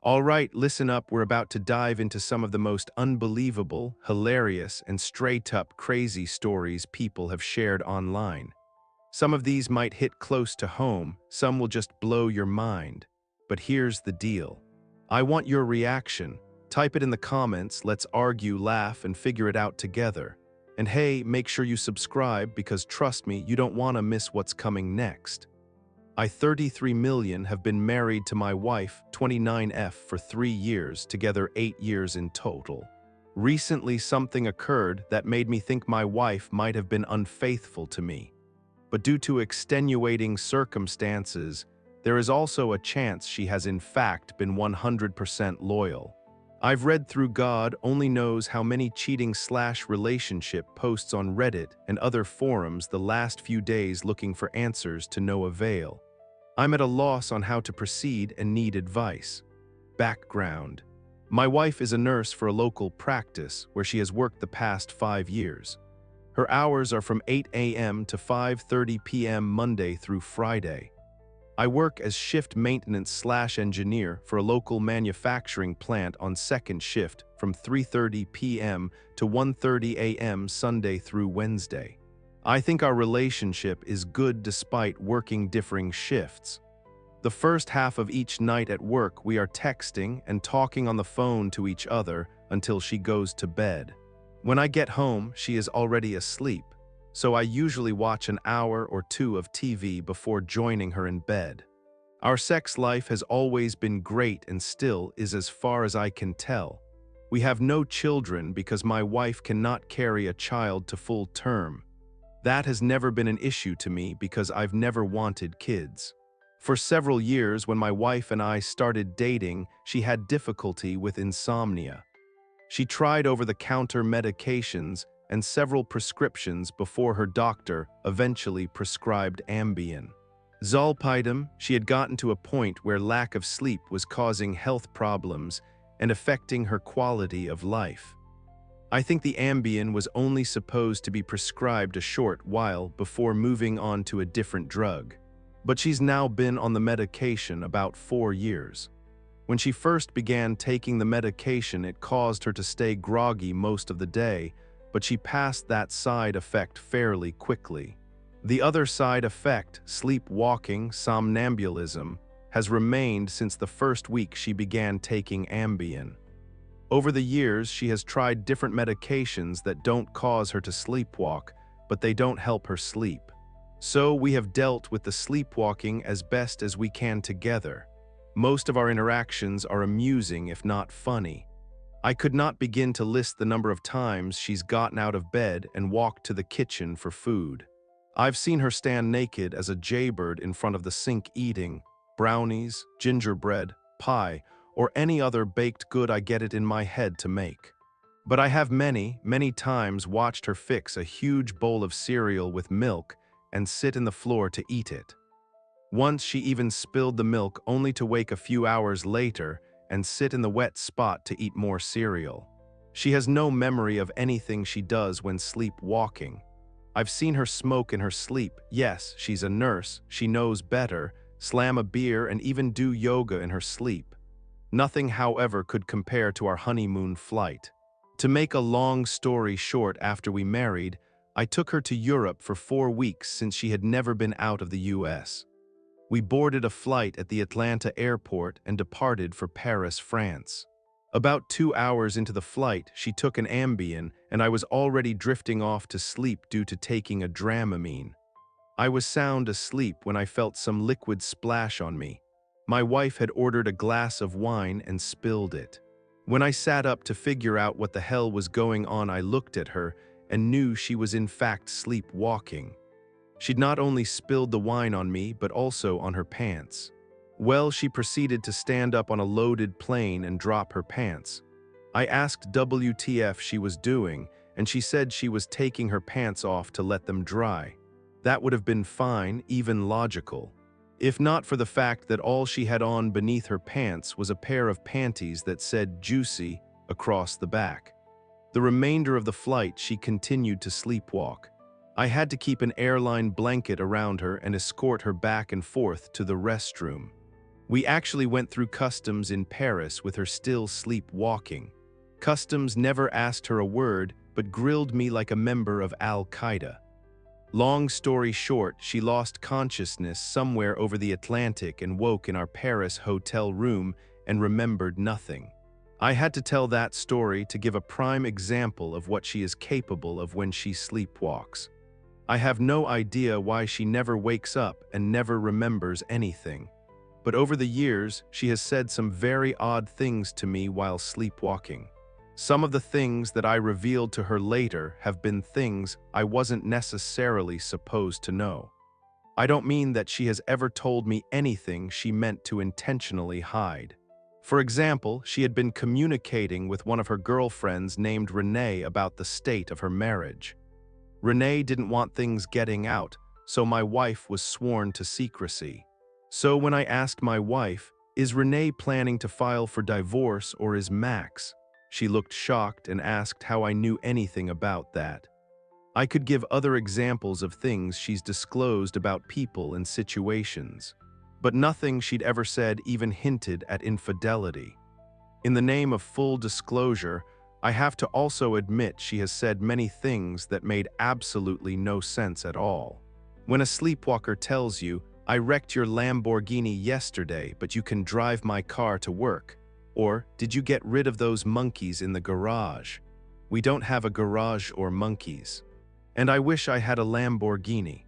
All right, listen up. We're about to dive into some of the most unbelievable, hilarious, and straight-up crazy stories people have shared online. Some of these might hit close to home, some will just blow your mind. But here's the deal. I want your reaction. Type it in the comments, let's argue, laugh, and figure it out together. And hey, make sure you subscribe because trust me, you don't want to miss what's coming next. I 33 million have been married to my wife, 29F, for 3 years, together 8 years in total. Recently something occurred that made me think my wife might have been unfaithful to me. But due to extenuating circumstances, there is also a chance she has in fact been 100% loyal. I've read through God only knows how many cheating/relationship posts on Reddit and other forums the last few days looking for answers to no avail. I'm at a loss on how to proceed and need advice. Background. My wife is a nurse for a local practice where she has worked the past 5 years. Her hours are from 8 a.m. to 5:30 p.m. Monday through Friday. I work as shift maintenance/engineer for a local manufacturing plant on second shift from 3:30 p.m. to 1:30 a.m. Sunday through Wednesday. I think our relationship is good despite working differing shifts. The first half of each night at work we are texting and talking on the phone to each other until she goes to bed. When I get home, she is already asleep, so I usually watch an hour or two of TV before joining her in bed. Our sex life has always been great and still is as far as I can tell. We have no children because my wife cannot carry a child to full term. That has never been an issue to me because I've never wanted kids. For several years, when my wife and I started dating, she had difficulty with insomnia. She tried over-the-counter medications and several prescriptions before her doctor eventually prescribed Ambien. Zolpidem, she had gotten to a point where lack of sleep was causing health problems and affecting her quality of life. I think the Ambien was only supposed to be prescribed a short while before moving on to a different drug. But she's now been on the medication about 4 years. When she first began taking the medication, it caused her to stay groggy most of the day, but she passed that side effect fairly quickly. The other side effect, sleepwalking, somnambulism, has remained since the first week she began taking Ambien. Over the years, she has tried different medications that don't cause her to sleepwalk, but they don't help her sleep. So we have dealt with the sleepwalking as best as we can together. Most of our interactions are amusing if not funny. I could not begin to list the number of times she's gotten out of bed and walked to the kitchen for food. I've seen her stand naked as a jaybird in front of the sink eating brownies, gingerbread, pie, or any other baked good I get it in my head to make. But I have many, many times watched her fix a huge bowl of cereal with milk and sit in the floor to eat it. Once she even spilled the milk only to wake a few hours later and sit in the wet spot to eat more cereal. She has no memory of anything she does when sleepwalking. I've seen her smoke in her sleep. Yes, she's a nurse, she knows better, slam a beer and even do yoga in her sleep. Nothing, however, could compare to our honeymoon flight. To make a long story short, after we married, I took her to Europe for 4 weeks since she had never been out of the US. We boarded a flight at the Atlanta airport and departed for Paris, France. About 2 hours into the flight, she took an Ambien and I was already drifting off to sleep due to taking a Dramamine. I was sound asleep when I felt some liquid splash on me. My wife had ordered a glass of wine and spilled it. When I sat up to figure out what the hell was going on, I looked at her and knew she was in fact sleepwalking. She'd not only spilled the wine on me, but also on her pants. Well, she proceeded to stand up on a loaded plane and drop her pants. I asked WTF she was doing, and she said she was taking her pants off to let them dry. That would have been fine, even logical, if not for the fact that all she had on beneath her pants was a pair of panties that said "Juicy" across the back. The remainder of the flight she continued to sleepwalk. I had to keep an airline blanket around her and escort her back and forth to the restroom. We actually went through customs in Paris with her still sleepwalking. Customs never asked her a word, but grilled me like a member of Al-Qaeda. Long story short, she lost consciousness somewhere over the Atlantic and woke in our Paris hotel room and remembered nothing. I had to tell that story to give a prime example of what she is capable of when she sleepwalks. I have no idea why she never wakes up and never remembers anything. But over the years, she has said some very odd things to me while sleepwalking. Some of the things that I revealed to her later have been things I wasn't necessarily supposed to know. I don't mean that she has ever told me anything she meant to intentionally hide. For example, she had been communicating with one of her girlfriends named Renee about the state of her marriage. Renee didn't want things getting out, so my wife was sworn to secrecy. So when I asked my wife, "Is Renee planning to file for divorce or is Max?" she looked shocked and asked how I knew anything about that. I could give other examples of things she's disclosed about people and situations, but nothing she'd ever said even hinted at infidelity. In the name of full disclosure, I have to also admit she has said many things that made absolutely no sense at all. When a sleepwalker tells you, "I wrecked your Lamborghini yesterday, but you can drive my car to work," or "Did you get rid of those monkeys in the garage?" We don't have a garage or monkeys. And I wish I had a Lamborghini.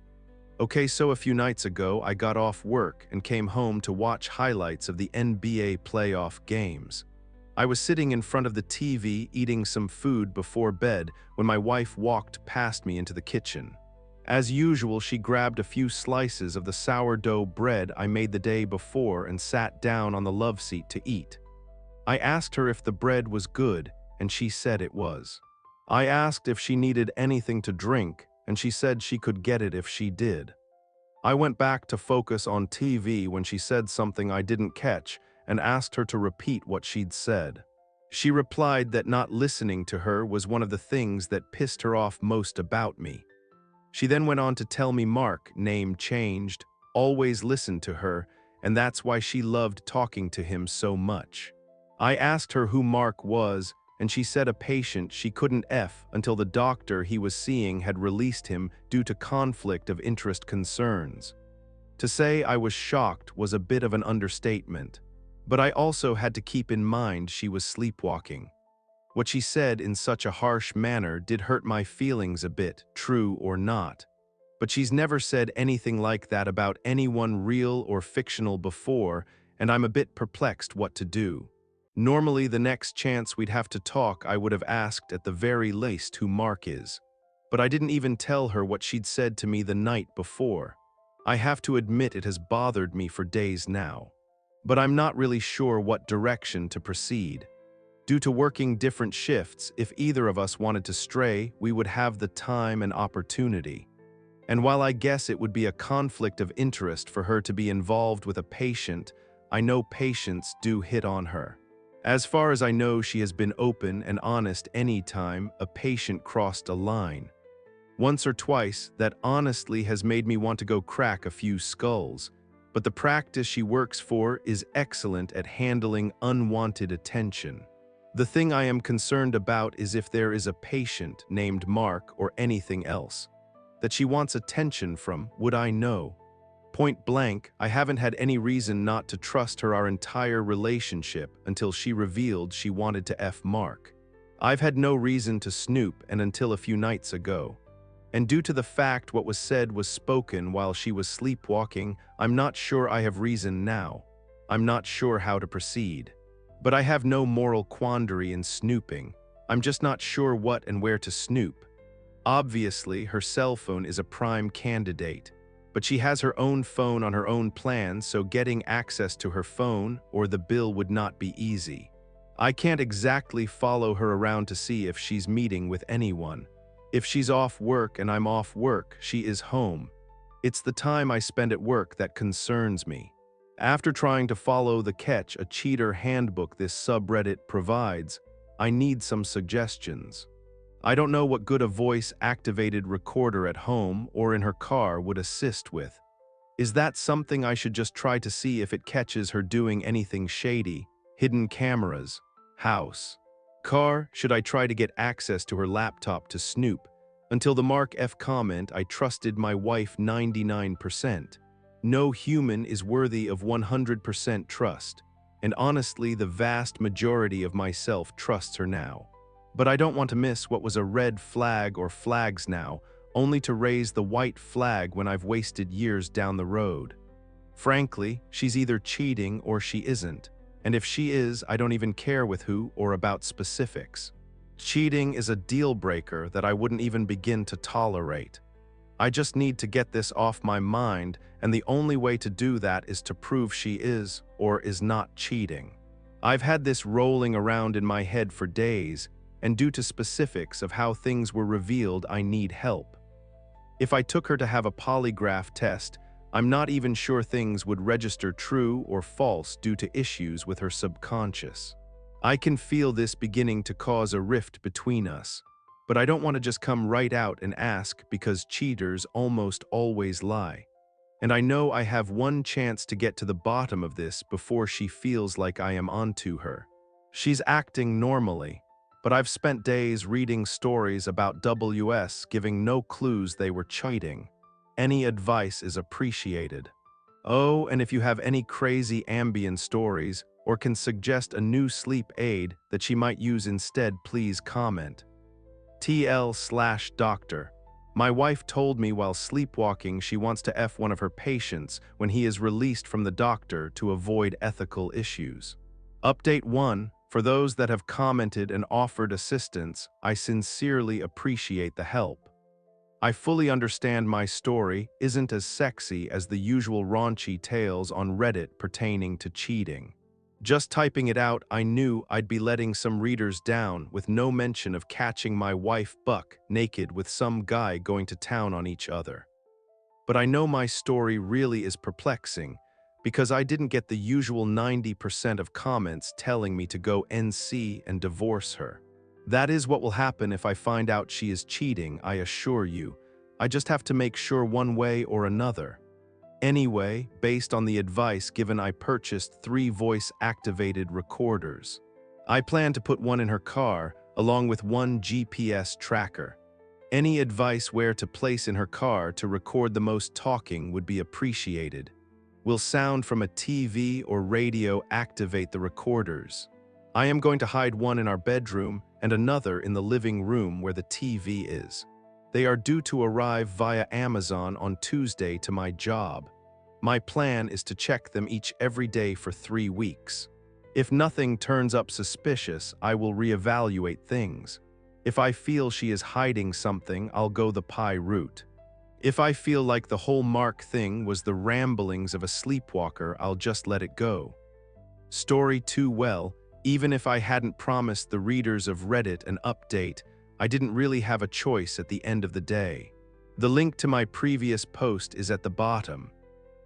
Okay, so a few nights ago, I got off work and came home to watch highlights of the NBA playoff games. I was sitting in front of the TV eating some food before bed when my wife walked past me into the kitchen. As usual, she grabbed a few slices of the sourdough bread I made the day before and sat down on the love seat to eat. I asked her if the bread was good, and she said it was. I asked if she needed anything to drink, and she said she could get it if she did. I went back to focus on TV when she said something I didn't catch and asked her to repeat what she'd said. She replied that not listening to her was one of the things that pissed her off most about me. She then went on to tell me Mark, name changed, always listened to her, and that's why she loved talking to him so much. I asked her who Mark was, and she said a patient she couldn't until the doctor he was seeing had released him due to conflict of interest concerns. To say I was shocked was a bit of an understatement, but I also had to keep in mind she was sleepwalking. What she said in such a harsh manner did hurt my feelings a bit, true or not. But she's never said anything like that about anyone real or fictional before, and I'm a bit perplexed what to do. Normally, the next chance we'd have to talk, I would have asked at the very least who Mark is. But I didn't even tell her what she'd said to me the night before. I have to admit it has bothered me for days now. But I'm not really sure what direction to proceed. Due to working different shifts, if either of us wanted to stray, we would have the time and opportunity. And while I guess it would be a conflict of interest for her to be involved with a patient, I know patients do hit on her. As far as I know, she has been open and honest any time a patient crossed a line. Once or twice, that honestly has made me want to go crack a few skulls, but the practice she works for is excellent at handling unwanted attention. The thing I am concerned about is if there is a patient named Mark or anything else that she wants attention from, would I know? Point blank, I haven't had any reason not to trust her our entire relationship until she revealed she wanted to F Mark. I've had no reason to snoop and until a few nights ago. And due to the fact what was said was spoken while she was sleepwalking, I'm not sure I have reason now. I'm not sure how to proceed. But I have no moral quandary in snooping. I'm just not sure what and where to snoop. Obviously, her cell phone is a prime candidate. But she has her own phone on her own plan, so getting access to her phone or the bill would not be easy. I can't exactly follow her around to see if she's meeting with anyone. If she's off work and I'm off work, she is home. It's the time I spend at work that concerns me. After trying to follow the Catch a Cheater handbook this subreddit provides, I need some suggestions. I don't know what good a voice-activated recorder at home or in her car would assist with. Is that something I should just try to see if it catches her doing anything shady? Hidden cameras, house, car? Should I try to get access to her laptop to snoop? Until the Mark F comment, I trusted my wife 99%. No human is worthy of 100% trust, and honestly, the vast majority of myself trusts her now. But I don't want to miss what was a red flag or flags now, only to raise the white flag when I've wasted years down the road. Frankly, she's either cheating or she isn't, and if she is, I don't even care with who or about specifics. Cheating is a deal breaker that I wouldn't even begin to tolerate. I just need to get this off my mind, and the only way to do that is to prove she is or is not cheating. I've had this rolling around in my head for days, and due to specifics of how things were revealed, I need help. If I took her to have a polygraph test, I'm not even sure things would register true or false due to issues with her subconscious. I can feel this beginning to cause a rift between us, but I don't want to just come right out and ask because cheaters almost always lie. And I know I have one chance to get to the bottom of this before she feels like I am onto her. She's acting normally, but I've spent days reading stories about WS giving no clues they were cheating. Any advice is appreciated. Oh, and if you have any crazy Ambien stories or can suggest a new sleep aid that she might use instead, please comment. TL/doctor. My wife told me while sleepwalking she wants to F one of her patients when he is released from the doctor to avoid ethical issues. Update 1. For those that have commented and offered assistance, I sincerely appreciate the help. I fully understand my story isn't as sexy as the usual raunchy tales on Reddit pertaining to cheating. Just typing it out, I knew I'd be letting some readers down with no mention of catching my wife buck naked with some guy going to town on each other. But I know my story really is perplexing, because I didn't get the usual 90% of comments telling me to go NC and divorce her. That is what will happen if I find out she is cheating, I assure you. I just have to make sure one way or another. Anyway, based on the advice given, I purchased 3 voice-activated recorders. I plan to put one in her car, along with 1 GPS tracker. Any advice where to place in her car to record the most talking would be appreciated. Will sound from a TV or radio activate the recorders? I am going to hide one in our bedroom and another in the living room where the TV is. They are due to arrive via Amazon on Tuesday to my job. My plan is to check them each every day for 3 weeks. If nothing turns up suspicious, I will reevaluate things. If I feel she is hiding something, I'll go the pie route. If I feel like the whole Mark thing was the ramblings of a sleepwalker, I'll just let it go. Story too well, even if I hadn't promised the readers of Reddit an update, I didn't really have a choice at the end of the day. The link to my previous post is at the bottom.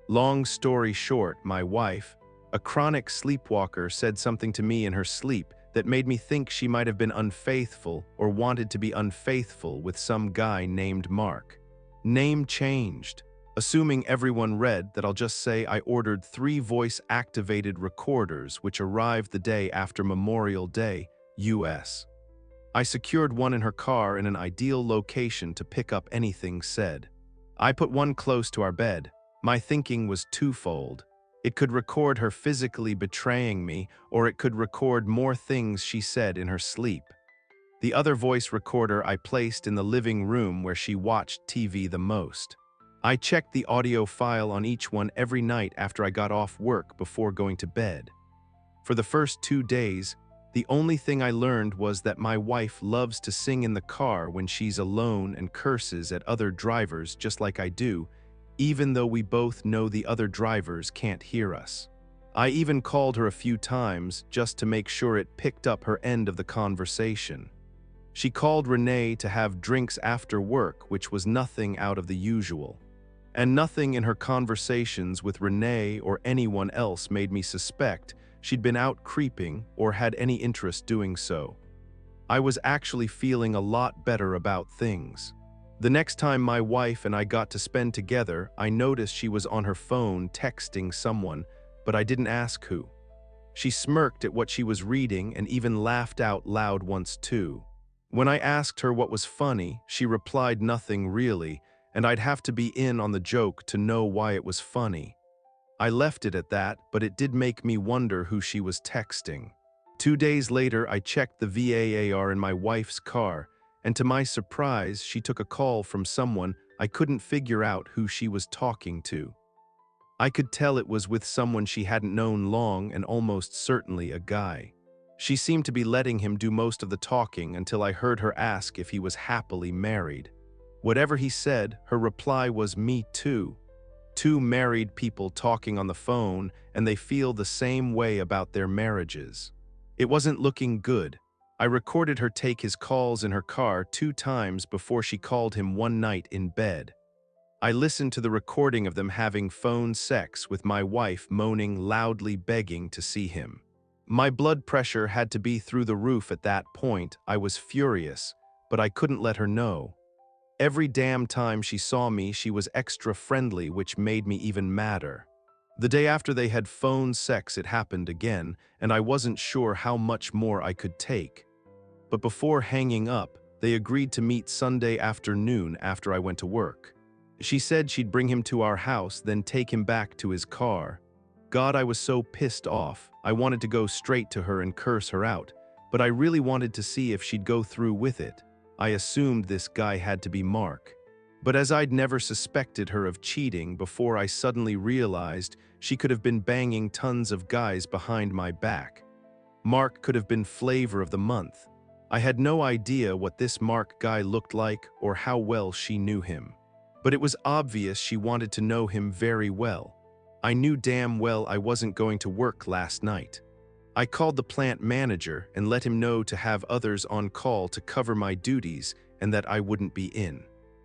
Long story short, my wife, a chronic sleepwalker, said something to me in her sleep that made me think she might have been unfaithful or wanted to be unfaithful with some guy named Mark. Name changed. Assuming everyone read that, I'll just say I ordered 3 voice-activated recorders which arrived the day after Memorial Day, US. I secured one in her car in an ideal location to pick up anything said. I put one close to our bed. My thinking was twofold. It could record her physically betraying me, or it could record more things she said in her sleep. The other voice recorder I placed in the living room where she watched TV the most. I checked the audio file on each one every night after I got off work before going to bed. For the first 2 days, the only thing I learned was that my wife loves to sing in the car when she's alone and curses at other drivers just like I do, even though we both know the other drivers can't hear us. I even called her a few times just to make sure it picked up her end of the conversation. She called Renee to have drinks after work, which was nothing out of the usual. And nothing in her conversations with Renee or anyone else made me suspect she'd been out creeping or had any interest doing so. I was actually feeling a lot better about things. The next time my wife and I got to spend together, I noticed she was on her phone texting someone, but I didn't ask who. She smirked at what she was reading and even laughed out loud once too. When I asked her what was funny, she replied nothing really, and I'd have to be in on the joke to know why it was funny. I left it at that, but it did make me wonder who she was texting. 2 days later, I checked the VAR in my wife's car, and to my surprise, she took a call from someone I couldn't figure out who she was talking to. I could tell it was with someone she hadn't known long and almost certainly a guy. She seemed to be letting him do most of the talking until I heard her ask if he was happily married. Whatever he said, her reply was "me too." Two married people talking on the phone, and they feel the same way about their marriages. It wasn't looking good. I recorded her take his calls in her car 2 times before she called him one night in bed. I listened to the recording of them having phone sex with my wife moaning loudly begging to see him. My blood pressure had to be through the roof at that point. I was furious, but I couldn't let her know. Every damn time she saw me, she was extra friendly, which made me even madder. The day after they had phone sex, it happened again, and I wasn't sure how much more I could take. But before hanging up, they agreed to meet Sunday afternoon after I went to work. She said she'd bring him to our house, then take him back to his car. God, I was so pissed off. I wanted to go straight to her and curse her out, but I really wanted to see if she'd go through with it. I assumed this guy had to be Mark. But as I'd never suspected her of cheating before, I suddenly realized she could have been banging tons of guys behind my back. Mark could have been flavor of the month. I had no idea what this Mark guy looked like or how well she knew him. But it was obvious she wanted to know him very well. I knew damn well I wasn't going to work last night. I called the plant manager and let him know to have others on call to cover my duties and that I wouldn't be in.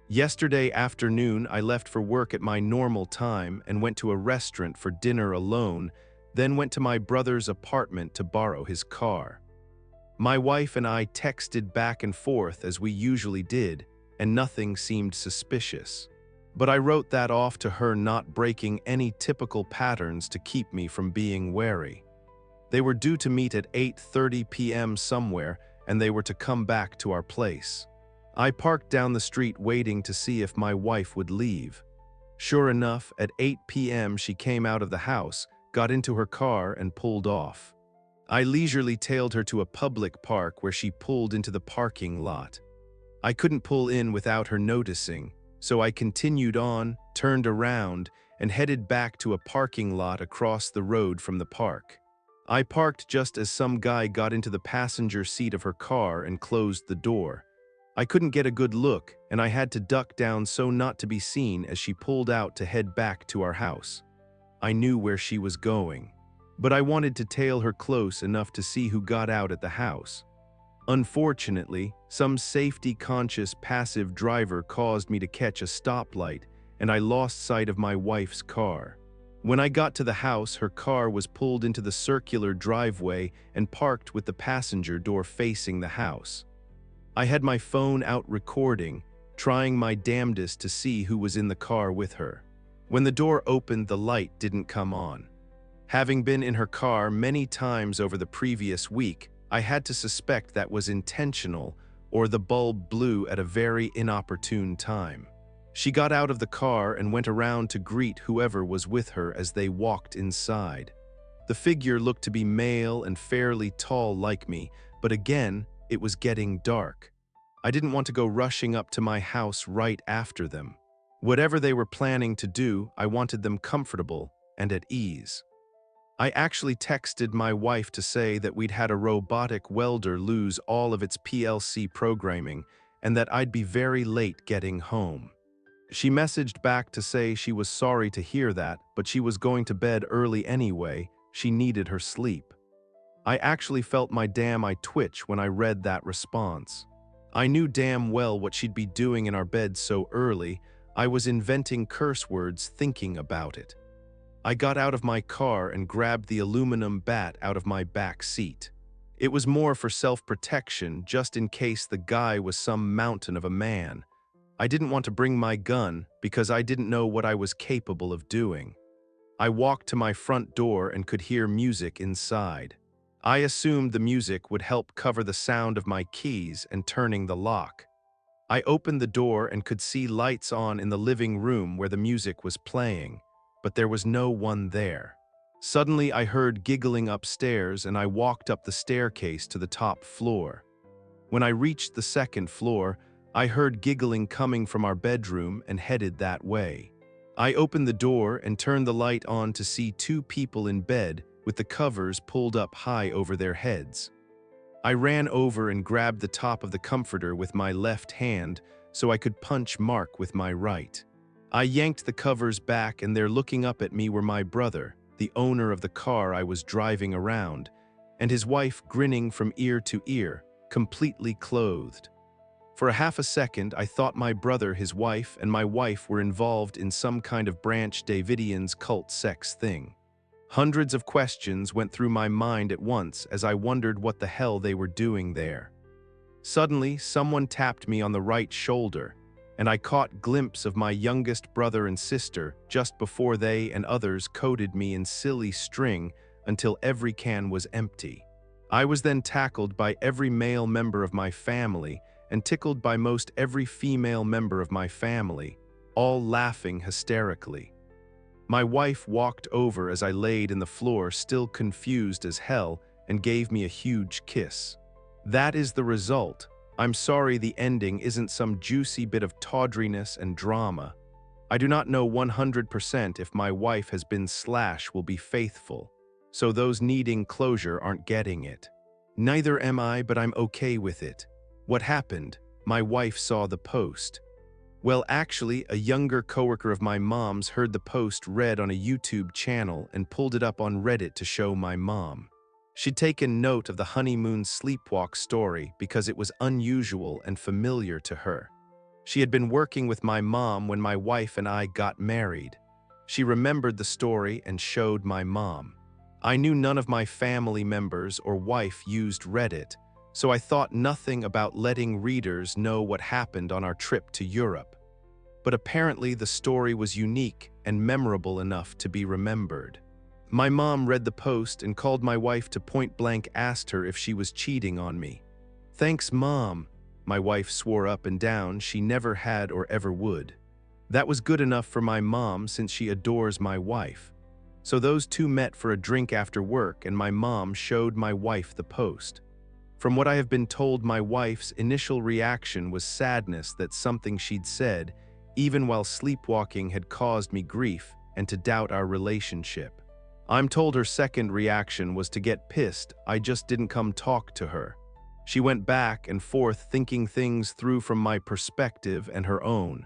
Yesterday afternoon, I left for work at my normal time and went to a restaurant for dinner alone, then went to my brother's apartment to borrow his car. My wife and I texted back and forth as we usually did, and nothing seemed suspicious. But I wrote that off to her not breaking any typical patterns to keep me from being wary. They were due to meet at 8:30 p.m. somewhere, and they were to come back to our place. I parked down the street waiting to see if my wife would leave. Sure enough, at 8 p.m. she came out of the house, got into her car, and pulled off. I leisurely tailed her to a public park where she pulled into the parking lot. I couldn't pull in without her noticing, so I continued on, turned around, and headed back to a parking lot across the road from the park. I parked just as some guy got into the passenger seat of her car and closed the door. I couldn't get a good look, and I had to duck down so not to be seen as she pulled out to head back to our house. I knew where she was going, but I wanted to tail her close enough to see who got out at the house. Unfortunately, some safety-conscious passive driver caused me to catch a stoplight, and I lost sight of my wife's car. When I got to the house, her car was pulled into the circular driveway and parked with the passenger door facing the house. I had my phone out recording, trying my damnedest to see who was in the car with her. When the door opened, the light didn't come on. Having been in her car many times over the previous week, I had to suspect that was intentional, or the bulb blew at a very inopportune time. She got out of the car and went around to greet whoever was with her as they walked inside. The figure looked to be male and fairly tall like me, but again, it was getting dark. I didn't want to go rushing up to my house right after them. Whatever they were planning to do, I wanted them comfortable and at ease. I actually texted my wife to say that we'd had a robotic welder lose all of its PLC programming and that I'd be very late getting home. She messaged back to say she was sorry to hear that, but she was going to bed early anyway. She needed her sleep. I actually felt my damn eye twitch when I read that response. I knew damn well what she'd be doing in our bed so early. I was inventing curse words thinking about it. I got out of my car and grabbed the aluminum bat out of my back seat. It was more for self-protection, just in case the guy was some mountain of a man. I didn't want to bring my gun because I didn't know what I was capable of doing. I walked to my front door and could hear music inside. I assumed the music would help cover the sound of my keys and turning the lock. I opened the door and could see lights on in the living room where the music was playing, but there was no one there. Suddenly, I heard giggling upstairs and I walked up the staircase to the top floor. When I reached the second floor, I heard giggling coming from our bedroom and headed that way. I opened the door and turned the light on to see two people in bed with the covers pulled up high over their heads. I ran over and grabbed the top of the comforter with my left hand so I could punch Mark with my right. I yanked the covers back and there looking up at me were my brother, the owner of the car I was driving around, and his wife grinning from ear to ear, completely clothed. For a half a second, I thought my brother, his wife, and my wife were involved in some kind of Branch Davidians cult sex thing. Hundreds of questions went through my mind at once as I wondered what the hell they were doing there. Suddenly, someone tapped me on the right shoulder, and I caught a glimpse of my youngest brother and sister just before they and others coated me in silly string until every can was empty. I was then tackled by every male member of my family and tickled by most every female member of my family, all laughing hysterically. My wife walked over as I laid in the floor still confused as hell and gave me a huge kiss. That is the result. I'm sorry the ending isn't some juicy bit of tawdriness and drama. I do not know 100% if my wife has been / will be faithful, so those needing closure aren't getting it. Neither am I, but I'm okay with it. What happened? My wife saw the post. Well, actually, a younger coworker of my mom's heard the post read on a YouTube channel and pulled it up on Reddit to show my mom. She'd taken note of the honeymoon sleepwalk story because it was unusual and familiar to her. She had been working with my mom when my wife and I got married. She remembered the story and showed my mom. I knew none of my family members or wife used Reddit, so I thought nothing about letting readers know what happened on our trip to Europe. But apparently the story was unique and memorable enough to be remembered. My mom read the post and called my wife to point blank asked her if she was cheating on me. "Thanks, Mom," my wife swore up and down she never had or ever would. That was good enough for my mom since she adores my wife. So those two met for a drink after work and my mom showed my wife the post. From what I have been told, my wife's initial reaction was sadness that something she'd said, even while sleepwalking, had caused me grief and to doubt our relationship. I'm told her second reaction was to get pissed I just didn't come talk to her. She went back and forth thinking things through from my perspective and her own.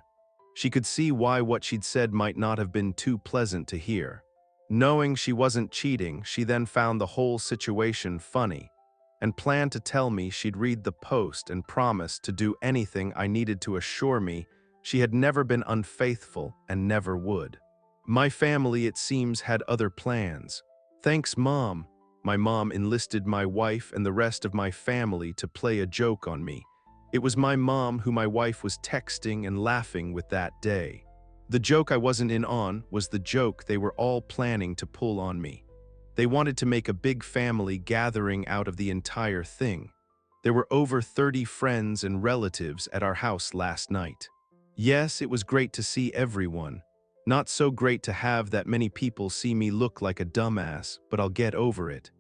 She could see why what she'd said might not have been too pleasant to hear. Knowing she wasn't cheating, she then found the whole situation funny and planned to tell me she'd read the post and promised to do anything I needed to assure me she had never been unfaithful and never would. My family, it seems, had other plans. "Thanks, Mom." My mom enlisted my wife and the rest of my family to play a joke on me. It was my mom who my wife was texting and laughing with that day. The joke I wasn't in on was the joke they were all planning to pull on me. They wanted to make a big family gathering out of the entire thing. There were over 30 friends and relatives at our house last night. Yes, it was great to see everyone. Not so great to have that many people see me look like a dumbass, but I'll get over it.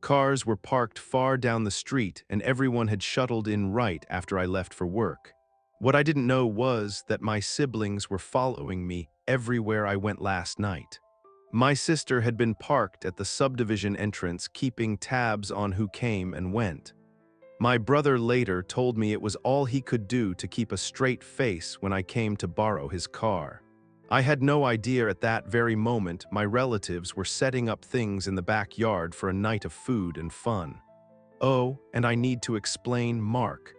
Cars were parked far down the street and everyone had shuttled in right after I left for work. What I didn't know was that my siblings were following me everywhere I went last night. My sister had been parked at the subdivision entrance keeping tabs on who came and went. My brother later told me it was all he could do to keep a straight face when I came to borrow his car. I had no idea at that very moment my relatives were setting up things in the backyard for a night of food and fun. Oh, and I need to explain Mark.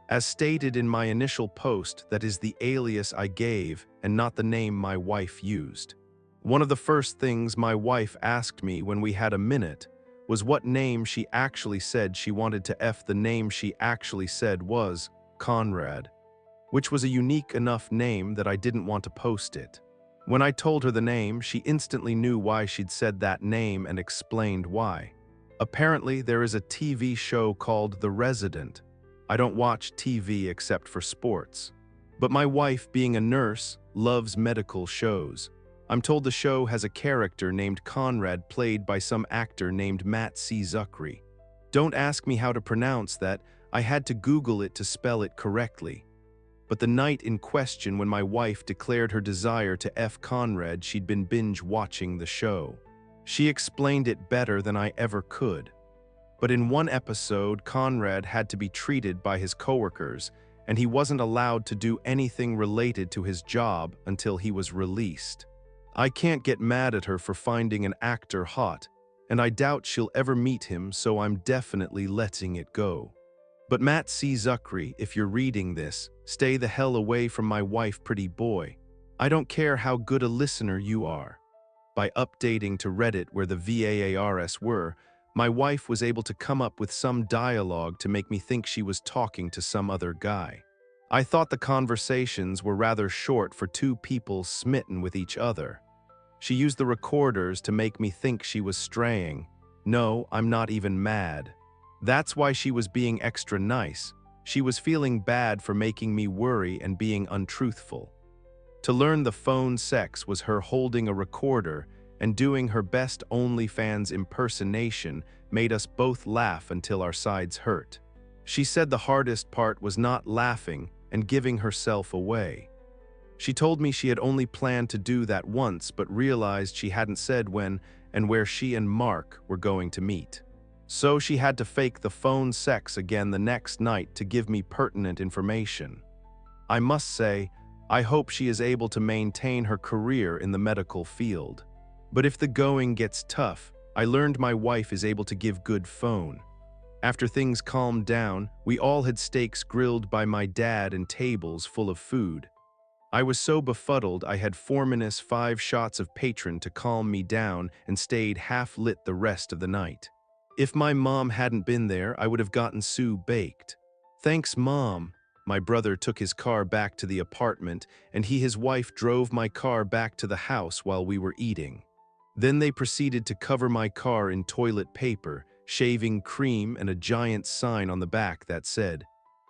As stated in my initial post, that is the alias I gave and not the name my wife used. One of the first things my wife asked me when we had a minute was what name she actually said she wanted to F. The name she actually said was Conrad. which was a unique enough name that I didn't want to post it. When I told her the name, she instantly knew why she'd said that name and explained why. Apparently, there is a TV show called The Resident. I don't watch TV except for sports. But my wife, being a nurse, loves medical shows. I'm told the show has a character named Conrad played by some actor named Matt C. Zuckery. Don't ask me how to pronounce that, I had to Google it to spell it correctly. But the night in question when my wife declared her desire to F Conrad, she'd been binge-watching the show. She explained it better than I ever could. But in one episode, Conrad had to be treated by his coworkers, and he wasn't allowed to do anything related to his job until he was released. I can't get mad at her for finding an actor hot, and I doubt she'll ever meet him, so I'm definitely letting it go. But Matt C. Zuckery, if you're reading this, stay the hell away from my wife, pretty boy. I don't care how good a listener you are. By updating to Reddit where the VARS were, my wife was able to come up with some dialogue to make me think she was talking to some other guy. I thought the conversations were rather short for two people smitten with each other. She used the recorders to make me think she was straying. No, I'm not even mad. That's why she was being extra nice. She was feeling bad for making me worry and being untruthful. To learn the phone sex was her holding a recorder and doing her best OnlyFans impersonation made us both laugh until our sides hurt. She said the hardest part was not laughing and giving herself away. She told me she had only planned to do that once but realized she hadn't said when and where she and Mark were going to meet. So she had to fake the phone sex again the next night to give me pertinent information. I must say, I hope she is able to maintain her career in the medical field. But if the going gets tough, I learned my wife is able to give good phone. After things calmed down, we all had steaks grilled by my dad and tables full of food. I was so befuddled I had 5 shots of Patron to calm me down and stayed half-lit the rest of the night. If my mom hadn't been there, I would have gotten Sue baked. Thanks, Mom. My brother took his car back to the apartment, and his wife drove my car back to the house while we were eating. Then they proceeded to cover my car in toilet paper, shaving cream, and a giant sign on the back that said,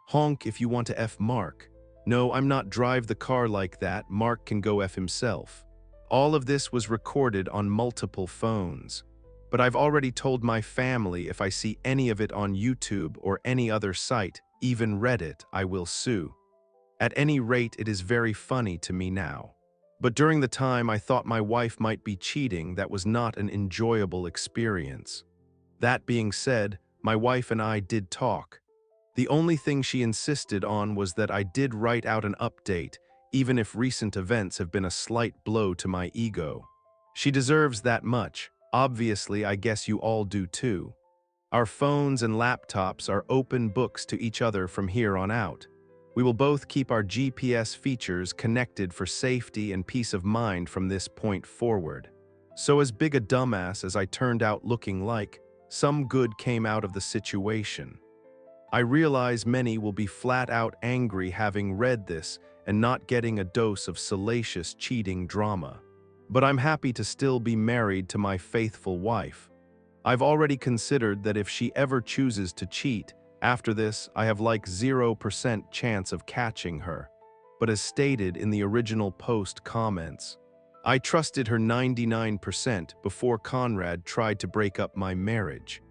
"Honk if you want to F Mark." No, I'm not drive the car like that, Mark can go F himself. All of this was recorded on multiple phones. But I've already told my family if I see any of it on YouTube or any other site, even Reddit, I will sue. At any rate, it is very funny to me now. But during the time I thought my wife might be cheating, that was not an enjoyable experience. That being said, my wife and I did talk. The only thing she insisted on was that I did write out an update, even if recent events have been a slight blow to my ego. She deserves that much. Obviously, I guess you all do too. Our phones and laptops are open books to each other from here on out. We will both keep our GPS features connected for safety and peace of mind from this point forward. So as big a dumbass as I turned out looking like, some good came out of the situation. I realize many will be flat out angry having read this and not getting a dose of salacious cheating drama. But I'm happy to still be married to my faithful wife. I've already considered that if she ever chooses to cheat, after this I have like 0% chance of catching her. But as stated in the original post comments, I trusted her 99% before Conrad tried to break up my marriage.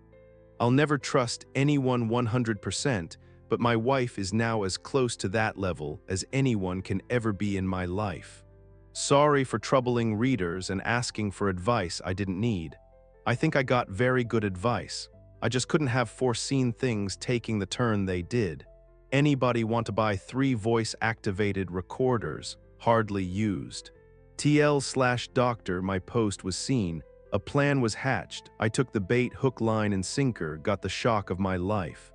I'll never trust anyone 100%, but my wife is now as close to that level as anyone can ever be in my life. Sorry for troubling readers and asking for advice I didn't need. I think I got very good advice. I just couldn't have foreseen things taking the turn they did. Anybody want to buy 3 voice-activated recorders, hardly used. TL/doctor, my post was seen. A plan was hatched. I took the bait hook, line, and sinker, got the shock of my life.